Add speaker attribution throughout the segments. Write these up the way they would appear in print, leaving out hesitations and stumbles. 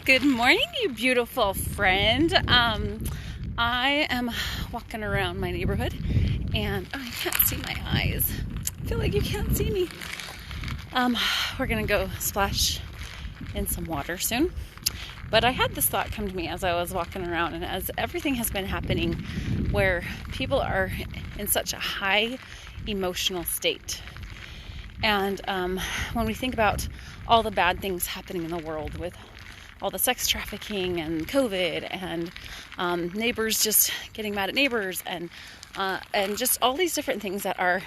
Speaker 1: Good morning, you beautiful friend. I am walking around my neighborhood and I can't see my eyes. I feel like you can't see me. We're gonna go splash in some water soon. But I had this thought come to me as I was walking around, and as everything has been happening where people are in such a high emotional state. And when we think about all the bad things happening in the world with all the sex trafficking and COVID and neighbors just getting mad at neighbors and just all these different things that are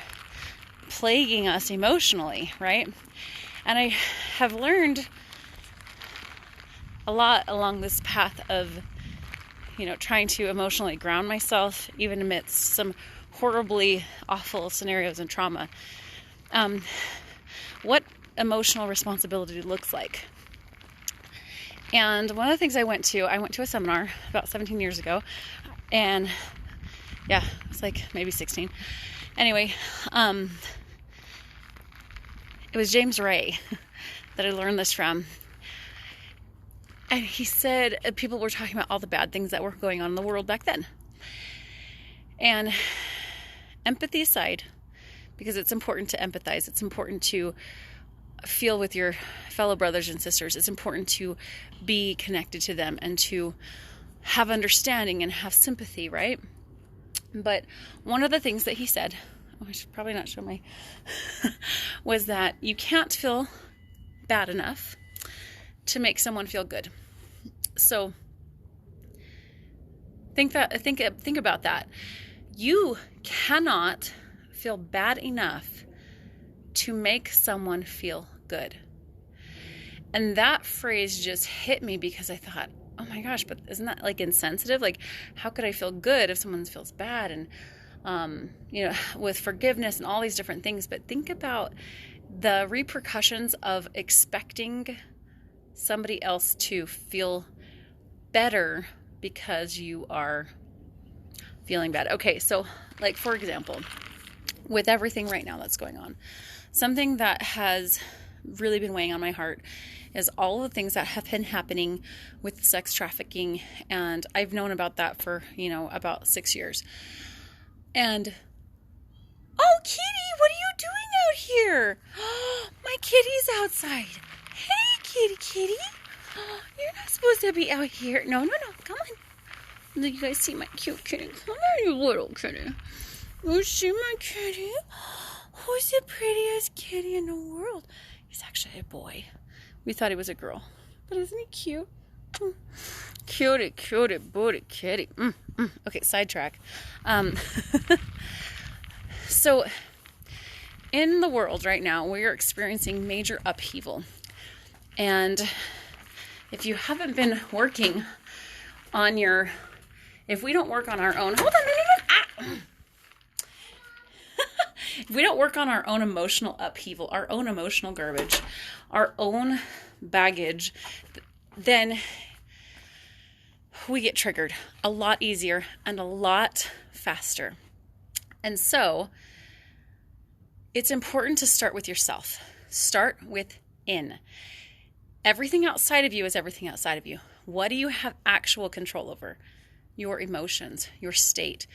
Speaker 1: plaguing us emotionally, right? And I have learned a lot along this path of, trying to emotionally ground myself, even amidst some horribly awful scenarios and trauma. What emotional responsibility looks like. And one of the things I went to a seminar about 17 years ago, and yeah, it's like maybe 16. Anyway, it was James Ray that I learned this from. And he said people were talking about all the bad things that were going on in the world back then. And empathy aside, because it's important to empathize, it's important to feel with your fellow brothers and sisters, it's important to be connected to them and to have understanding and have sympathy, right? But one of the things that he said, I should probably not show my was that you can't feel bad enough to make someone feel good. So think about that. You cannot feel bad enough to make someone feel good. And that phrase just hit me because I thought, oh my gosh, but isn't that like insensitive? Like, how could I feel good if someone feels bad? And, with forgiveness and all these different things. But think about the repercussions of expecting somebody else to feel better because you are feeling bad. Okay, so like, for example, with everything right now that's going on, something that has really been weighing on my heart is all the things that have been happening with sex trafficking. And I've known about that for, about 6 years. And, oh, Kitty, what are you doing out here? My kitty's outside. Hey, kitty. You're not supposed to be out here. No, come on. You guys see my cute kitty? Come on, you little kitty. You see my kitty? Who's the prettiest kitty in the world? He's actually a boy. We thought he was a girl. But isn't he cute? Cutie, booty kitty. Okay, sidetrack. So, in the world right now, we are experiencing major upheaval. And if you haven't been working on if we don't work on our own, hold on, if we don't work on our own emotional upheaval, our own emotional garbage, our own baggage, then we get triggered a lot easier and a lot faster. And so it's important to start with yourself. Start within. Everything outside of you is everything outside of you. What do you have actual control over? Your emotions, your state.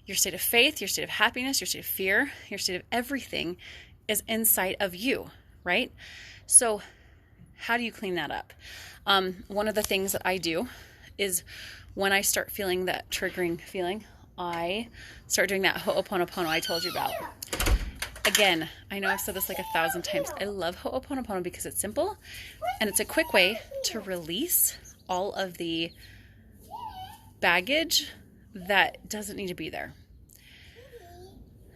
Speaker 1: Your state of faith, your state of happiness, your state of fear, your state of everything is inside of you, right? So how do you clean that up? One of the things that I do is when I start feeling that triggering feeling, I start doing that Ho'oponopono I told you about. Again, I know I've said this like 1,000 times. I love Ho'oponopono because it's simple and it's a quick way to release all of the baggage that doesn't need to be there.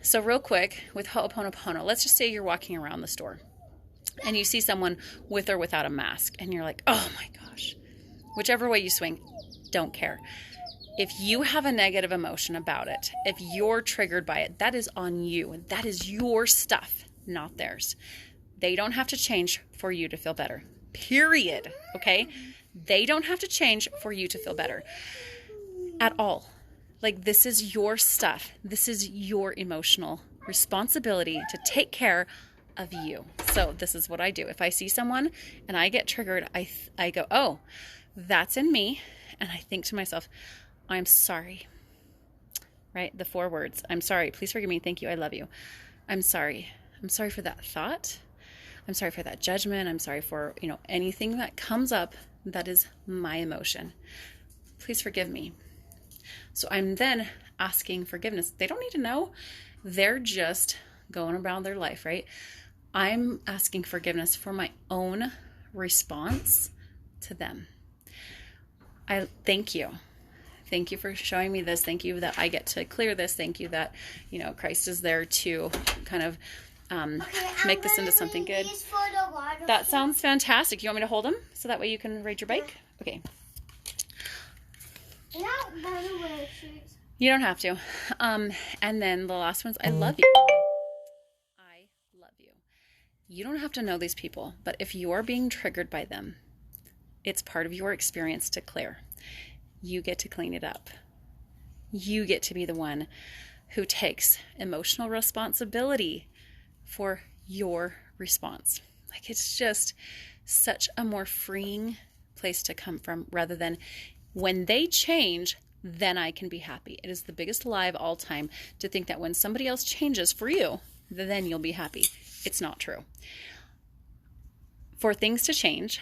Speaker 1: So real quick with Ho'oponopono, let's just say you're walking around the store and you see someone with or without a mask and you're like, oh my gosh, whichever way you swing, don't care. If you have a negative emotion about it, if you're triggered by it, that is on you. That is your stuff, not theirs. They don't have to change for you to feel better. Period. Okay? They don't have to change for you to feel better at all. Like, this is your stuff. This is your emotional responsibility to take care of you. So this is what I do. If I see someone and I get triggered, I go, oh, that's in me. And I think to myself, I'm sorry, right? The 4 words. I'm sorry. Please forgive me. Thank you. I love you. I'm sorry. I'm sorry for that thought. I'm sorry for that judgment. I'm sorry for, anything that comes up that is my emotion. Please forgive me. So I'm then asking forgiveness. They don't need to know. They're just going about their life, right? I'm asking forgiveness for my own response to them. I thank you. Thank you for showing me this. Thank you that I get to clear this. Thank you that, Christ is there to kind of make this into something good. That sounds fantastic. You want me to hold them so that way you can ride your bike? Okay. You don't have to. And then the last one's, I love you. I love you. You don't have to know these people, but if you're being triggered by them, it's part of your experience to clear. You get to clean it up. You get to be the one who takes emotional responsibility for your response. Like, it's just such a more freeing place to come from, rather than when they change, then I can be happy. It is the biggest lie of all time to think that when somebody else changes for you, then you'll be happy. It's not true. For things to change,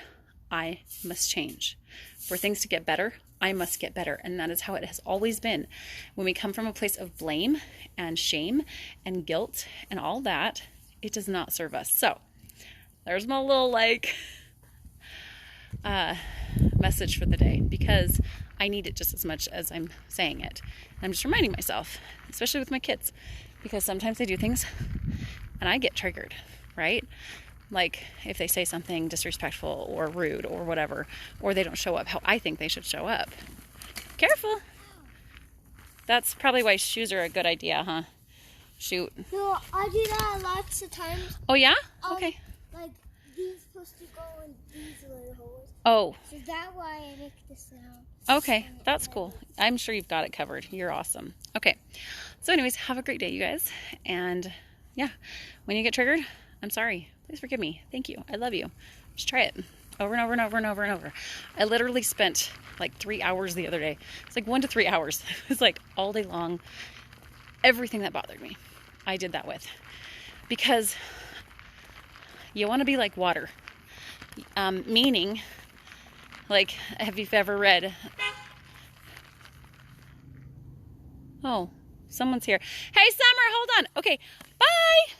Speaker 1: I must change. For things to get better, I must get better. And that is how it has always been. When we come from a place of blame and shame and guilt and all that, it does not serve us. So there's my little message for the day, because I need it just as much as I'm saying it. And I'm just reminding myself, especially with my kids, because sometimes they do things and I get triggered, right? Like if they say something disrespectful or rude or whatever, or they don't show up how I think they should show up. Careful. That's probably why shoes are a good idea, huh? Shoot.
Speaker 2: No, I do that lots of times.
Speaker 1: Oh, yeah? Okay.
Speaker 2: Like, these supposed to go in these little holes.
Speaker 1: Oh.
Speaker 2: So that's why I make this sound.
Speaker 1: Okay, that's cool. I'm sure you've got it covered. You're awesome. Okay. So anyways, have a great day, you guys. And yeah, when you get triggered, I'm sorry. Please forgive me. Thank you. I love you. Just try it over and over and over and over and over. I literally spent like 3 hours the other day. It's like 1 to 3 hours. It's like all day long. Everything that bothered me, I did that with. Because you want to be like water. Meaning, like, have you ever read... Oh, someone's here. Hey, Summer, hold on. Okay, bye!